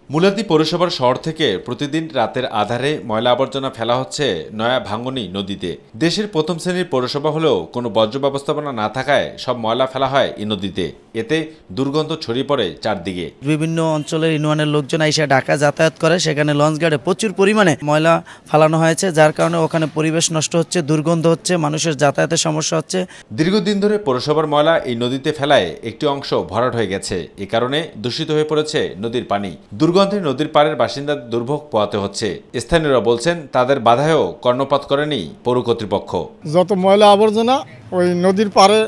মুলাদি পৌরসভার শহর থেকে প্রতিদিন রাতের আধারে ময়লা আবর্জনা ফেলা হচ্ছে নয়া ভাঙ্গনী নদীতে। দেশের প্রথম শ্রেণীর পৌরসভা হলেও কোনো বর্জ্য ব্যবস্থাপনা না থাকায় সব ময়লা ফেলা হয় এই নদীতে। এতে দুর্গন্ধ ছড়িয়ে পড়ে চারদিকে। বিভিন্ন অঞ্চলের ইউনিয়নের লোকজন এসে ঢাকা যাতায়াত করে, সেখানে লঞ্চ ঘাটে প্রচুর পরিমাণে ময়লা ফালানো হয়েছে, যার কারণে ওখানে পরিবেশ নষ্ট হচ্ছে, দুর্গন্ধ হচ্ছে, মানুষের যাতায়াতের সমস্যা হচ্ছে। দীর্ঘদিন ধরে পৌরসভার ময়লা এই নদীতে ফেলায় একটি অংশ ভরাট হয়ে গেছে। এ কারণে দূষিত হয়ে পড়েছে নদীর পানি। দুর্গন্ধে নদীর পাড়ের বাসিন্দাদের দুর্ভোগ পোহাতে হচ্ছে। স্থানীয়রা বলছেন তাদের বাধায়ও কর্ণপাত করেনি পৌর কর্তৃপক্ষ। যত ময়লা আবর্জনা ওই নদীর পাড়ে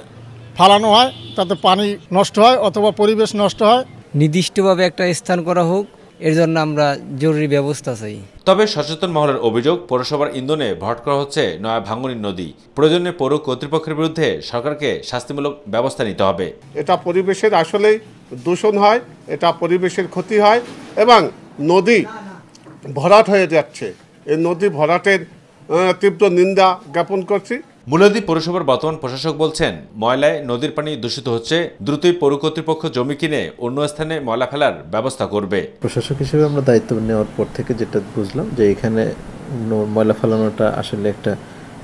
ফালানো হয়, তাতে পানি নষ্ট হয় অথবা পরিবেশ নষ্ট হয়। নির্দিষ্টভাবে একটা স্থান করা হোক, এর জন্য আমরা জরুরি ব্যবস্থা চাই। তবে সচেতন মহলের অভিযোগ, পৌরসভার ইন্ধনে ভরাট করা হচ্ছে নয়া ভাঙ্গনী নদী। প্রয়োজনে পৌর কর্তৃপক্ষের বিরুদ্ধে সরকারকে শাস্তিমূলক ব্যবস্থা নিতে হবে। এটা পরিবেশের আসলেই দূষণ হয়, এটা পরিবেশের ক্ষতি হয় এবং নদী ভরাট হয়ে যাচ্ছে। এই নদী ভরাটের তীব্র নিন্দা জ্ঞাপন করছি। মুলাদি পৌরসভার বর্তমান প্রশাসক বলছেন, ময়লায় নদীর পানি দূষিত হচ্ছে। দ্রুতই পৌর কর্তৃপক্ষ জমি কিনে অন্য স্থানে ময়লা ফেলার ব্যবস্থা করবে। প্রশাসক হিসেবে আমরা দায়িত্ব নেওয়ার পর থেকে যেটা বুঝলাম যে এখানে ময়লা ফেলানোটা আসলে একটা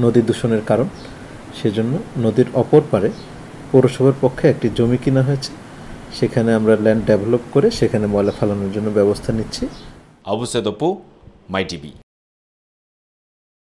নদী দূষণের কারণ। সেজন্য নদীর অপর পারে পৌরসভার পক্ষে একটি জমি কিনা হয়েছে, সেখানে আমরা ল্যান্ড ডেভেলপ করে সেখানে ময়লা ফেলানোর জন্য ব্যবস্থা নিচ্ছি। আবু সাইদ অপু, মাই টিভি।